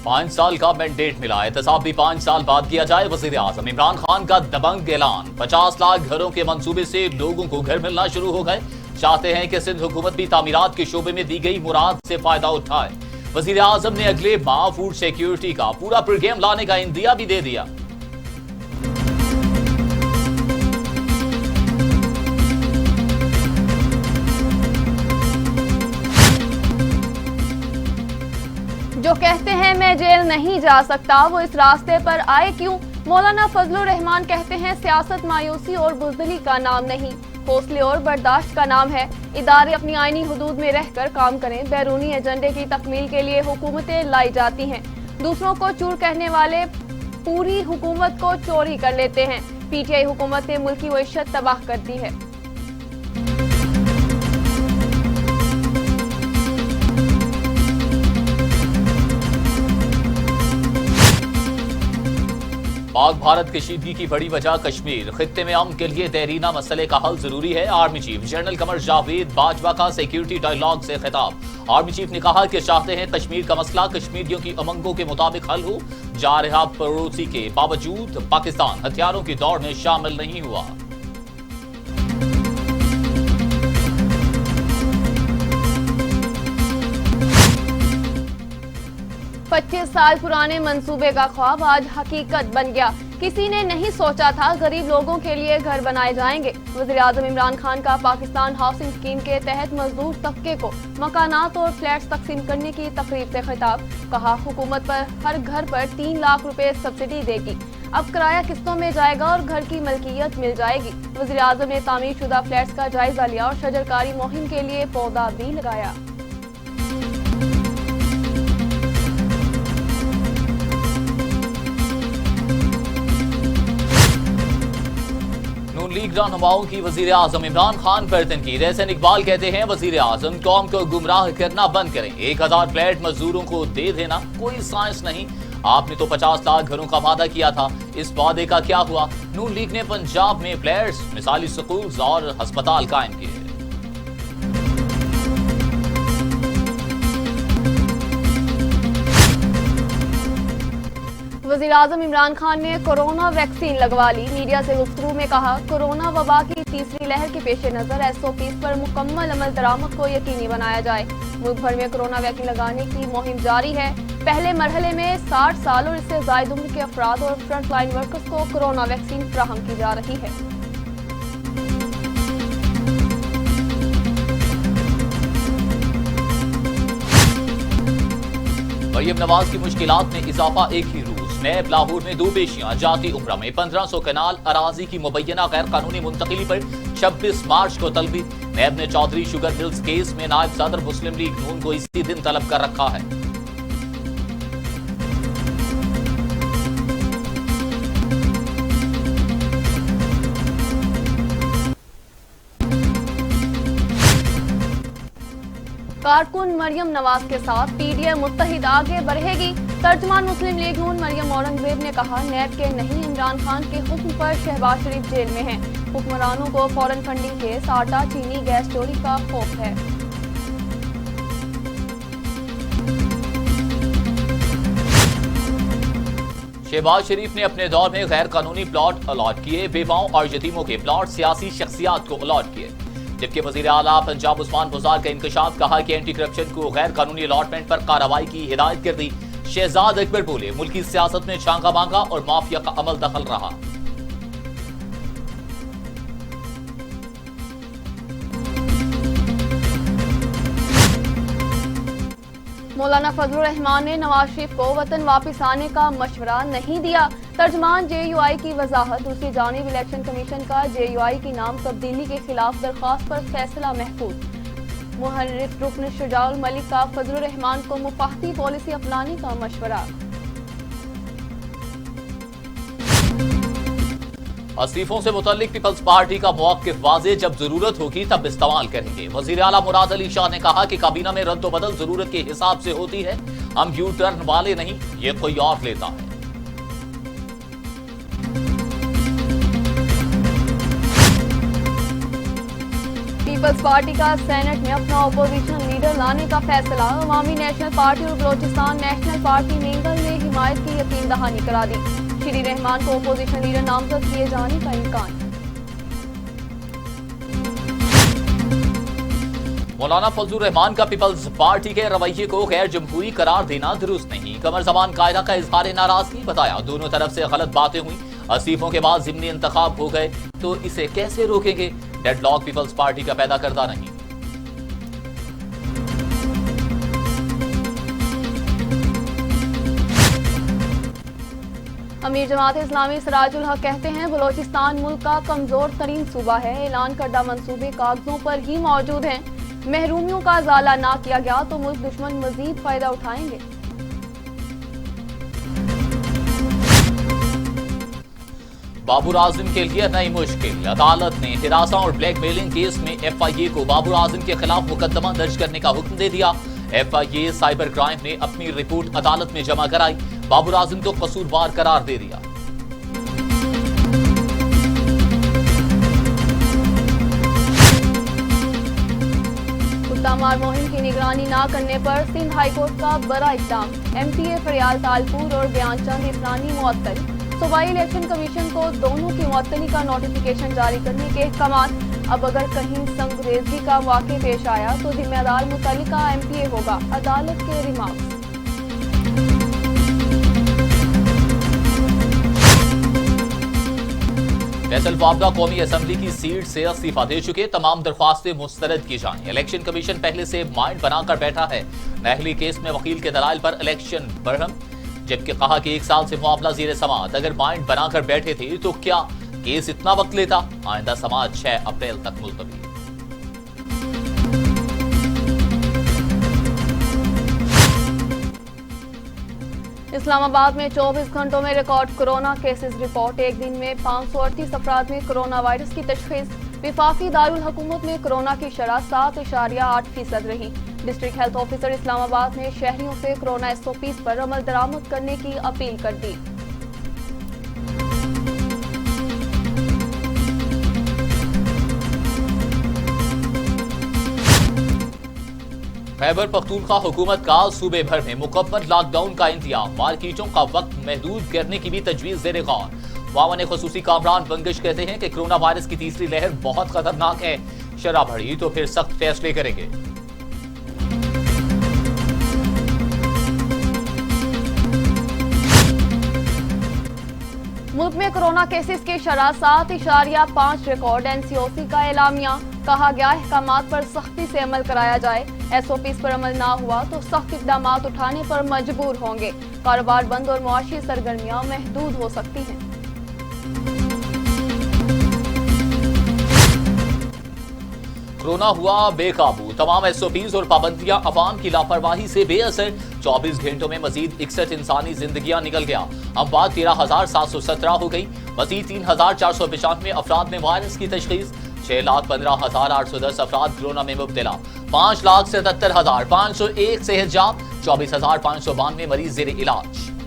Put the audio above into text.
5 साल का मैंडेट मिला, एहतसाब भी 5 साल बाद किया जाए। वजीर आजम इमरान खान का दबंग ऐलान, 50 लाख घरों के मंसूबे से लोगों को घर मिलना शुरू हो गए। चाहते हैं कि सिंध हुकूमत भी तामीरात के शोबे में दी गई मुराद से फायदा उठाए। वजीर आजम ने अगले माह फूड सिक्योरिटी का पूरा प्रोग्राम लाने का इंदिया भी दे दिया। जो कहते हैं मैं जेल नहीं जा सकता, वो इस रास्ते पर आए क्यों? मौलाना फजलुर रहमान कहते हैं सियासत मायूसी और बुज़दिली का नाम नहीं, हौसले और बर्दाश्त का नाम है। इदारे अपनी आईनी हुदूद में रहकर काम करें। बैरूनी एजेंडे की तकमील के लिए हुकूमतें लाई जाती हैं। दूसरों को चूर कहने वाले पूरी हुकूमत को चोरी कर लेते हैं। पीटीआई हुकूमत ने मुल्क की मईशत तबाह कर दी है। पाक भारत कशीदगी की बड़ी वजह कश्मीर, खित्ते में अमन के लिए देरीना मसले का हल जरूरी है। Army chief general Qamar Javed Bajwa का सिक्योरिटी डायलॉग से खिताब। आर्मी चीफ ने कहा कि चाहते हैं कश्मीर का मसला कश्मीरियों की उमंगों के मुताबिक हल हो। जा रहा पड़ोसी के बावजूद पाकिस्तान हथियारों की दौड़ में शामिल नहीं हुआ। पच्चीस साल पुराने मंसूबे का ख्वाब आज हकीकत बन गया। किसी ने नहीं सोचा था गरीब लोगों के लिए घर बनाए जाएंगे। वज़ीर आज़म इमरान खान का पाकिस्तान हाउसिंग स्कीम के तहत मजदूर तबके को मकानात और फ्लैट्स तकसीम करने की तकरीब से खिताब। कहा हुकूमत पर हर घर पर 3 लाख रुपए सब्सिडी देगी। अब किराया किस्तों में जाएगा और घर की मलकियत मिल जाएगी। वज़ीर आज़म ने तामीर शुदा फ्लैट्स का जायजा लिया और शजरकारी मुहिम के लिए पौधा भी लगाया। लीग रहनुमाओं की वजीर आजम इमरान खान पर तनकीद। एहसन इकबाल कहते हैं वजीर आजम कौम को गुमराह करना बंद करें। 1000 फ्लैट मजदूरों को दे देना कोई साइंस नहीं। आपने तो 50 लाख घरों का वादा किया था, इस वादे का क्या हुआ? नून लीग ने पंजाब में फ्लैट्स, मिसाली स्कूल और अस्पताल कायम किए। वज़ीर आज़म इमरान खान ने कोरोना वैक्सीन लगवा ली। मीडिया से गुफ्तगू में कहा कोरोना वबा की तीसरी लहर के पेश नज़र SOPs पर मुकम्मल अमल दरामद को यकीनी बनाया जाए। मुल्क भर में कोरोना वैक्सीन लगाने की मुहिम जारी है। पहले मरहले में 60 साल और इससे ज़ायद उम्र के अफराद और फ्रंट लाइन वर्कर्स को कोरोना वैक्सीन फराहम की जा रही है। मरियम नवाज की मुश्किलात में इजाफा, एक ही रूस। नैब लाहौर में 2 पेशियां, जाती उम्रा में 1500 कनाल अराजी की मुबैना गैर कानूनी मुंतकिली पर 26 मार्च को तलबी। नैब ने चौधरी शुगर मिल्स केस में नायब सदर मुस्लिम लीग नून को इसी दिन तलब कर रखा है। कारकुन मरियम नवाज के साथ PDI मुत्तहिद आगे बढ़ेगी। तर्जमान मुस्लिम लीग नून मरियम औरंगजेब ने कहा नैब के नहीं इमरान खान के हुक्म पर शहबाज शरीफ जेल में हैं। हुक्मरानों को फौरन फंडिंग के आटा चीनी गैस चोरी का खौफ है। शहबाज शरीफ ने अपने दौर में गैर कानूनी प्लॉट अलॉट किए। बेवाओं और यतीमों के प्लॉट सियासी शख्सियात को अलॉट किए। जबकि वजीर आला पंजाब उस्मान बुज़ार का इंकशाफ, कहा कि एंटी करप्शन को गैर कानूनी अलॉटमेंट पर कार्रवाई की हिदायत कर दी। शहजाद अकबर बोले मुल्की सियासत में छांगा मांगा और माफिया का अमल दखल रहा। मौलाना फजलुर रहमान ने नवाज शरीफ को वतन वापस आने का मशवरा नहीं दिया। तर्जमान JUI की वजाहत, दूसरी जानिब इलेक्शन कमीशन का JUI की नाम तब्दीली के खिलाफ दरख्वास्त पर फैसला महफूज। मुहर्रिफ रुकन शुजाउल मलिक का फजलुर रहमान को मुफाहती पॉलिसी अपनाने का मशवरा। अस्तीफों से मुतल्लिक पीपल्स पार्टी का मौक़िफ़ वाज़ेह, जब जरूरत होगी तब इस्तेमाल करेंगे। वज़ीर आला मुराद अली शाह ने कहा कि काबीना में रद्द-ओ-बदल जरूरत के हिसाब से होती है, हम यू टर्न वाले नहीं, ये कोई और लेता है। पीपल्स पार्टी का सेनेट में अपना अपोजिशन लीडर लाने का फैसला। अवामी नेशनल पार्टी और बलोचिस्तान नेशनल पार्टी नेंगल ने हिमायत की यकीन दहानी करा दी। श्री रहमान को अपोजिशन लीडर नामजद किए जाने का इम्कान। मौलाना फजलुर रहमान का पीपल्स पार्टी के रवैये को गैर जमहूरी करार देना दुरुस्त नहीं। कमर जबान कायदा का इजहार नाराजगी बताया। दोनों तरफ से गलत बातें हुई। अस्तीफों के बाद जिमनी इंतखाब हो गए तो इसे कैसे रोकेंगे। डेडलॉक पीपल्स पार्टी का पैदा करता नहीं। अमीर जमात इस्लामी सिराजुल हक कहते हैं बलोचिस्तान मुल्क का कमजोर तरीन सूबा है। ऐलान करदा मंसूबे कागजों पर ही मौजूद हैं। महरूमियों का इजाला ना किया गया तो मुल्क दुश्मन मजीद फायदा उठाएंगे। बाबर आजम के लिए नई मुश्किल। अदालत ने हिरासा और ब्लैकमेलिंग केस में FIA को बाबर आजम के खिलाफ मुकदमा दर्ज करने का हुक्म दे दिया। FIA साइबर क्राइम ने अपनी रिपोर्ट अदालत में जमा कराई। बाबर आजम को कसूरवार करार दे दिया। कुत्तामार मुहिम की निगरानी न करने पर सिंध हाईकोर्ट का बड़ा इक़दाम। MTA फरियाल तालपुर और बयानचंद इफरानी मुअत्तल। सूबाई इलेक्शन कमीशन को दोनों की मुअत्तली का नोटिफिकेशन जारी करने के अहकाम। अब अगर कहीं संगरेजगी का वाक़या पेश आया तो जिम्मेदार मुतल्लिका MTA होगा। अदालत के रिमार्क्स। फैसल वाबदा कौमी असम्बली की सीट से इस्तीफा दे चुके। तमाम दरख्वास्तें मुस्तरद की जाएं। इलेक्शन कमीशन पहले से माइंड बनाकर बैठा है। नहली केस में वकील के दलाइल पर इलेक्शन बरहम, जबकि कहा कि 1 साल से मुआवजा ज़ेर समाअत। अगर माइंड बनाकर बैठे थे तो क्या केस इतना वक्त लेता। आइंदा समाअत 6 अप्रैल तक मुलतवी। इस्लामाबाद में 24 घंटों में रिकॉर्ड कोरोना केसेस रिपोर्ट। एक दिन में 538 अफराद में कोरोना वायरस की तशखीस। विफाकी दारुल हुकूमत में कोरोना की शरह 7.8% रही। डिस्ट्रिक्ट हेल्थ ऑफिसर इस्लामाबाद ने शहरियों से कोरोना SOPs पर अमल दरामद करने की अपील कर दी। खैबर पख्तूनख्वा हुकूमत का सूबे भर में मुकम्मल लॉकडाउन का इंतजाम। मार्केटों का वक्त महदूद करने की भी तजवीज ज़ेर गौर। मावन खुसूसी कामरान बंगश कहते हैं कि कोरोना वायरस की तीसरी लहर बहुत खतरनाक है। शरह बढ़ी तो फिर सख्त फैसले करेंगे। मुल्क में कोरोना केसेस की शरह 7.5 रिकॉर्ड। NCOC का एलामिया। कहा गया अहकामात पर सख्ती से अमल कराया जाए। SOPs पर अमल ना हुआ तो सख्त इक़दाम उठाने पर मजबूर होंगे। कारोबार बंद और मुआशी सरगर्मियां महदूद हो सकती हैं। कोरोना हुआ बेकाबू। तमाम SOPs और पाबंदियां अवाम की लापरवाही से बेअसर। 24 घंटों में मजीद 61 इंसानी जिंदगियां निकल गया। अमवात 13,717 हो गई। मजीद 3,495 अफराद में वायरस की तशखीस। 6,15,810 अफराद कोरोना में मुब्तला। 5,77,501 सेहतयाब। 24,592 मरीज ज़ेर इलाज।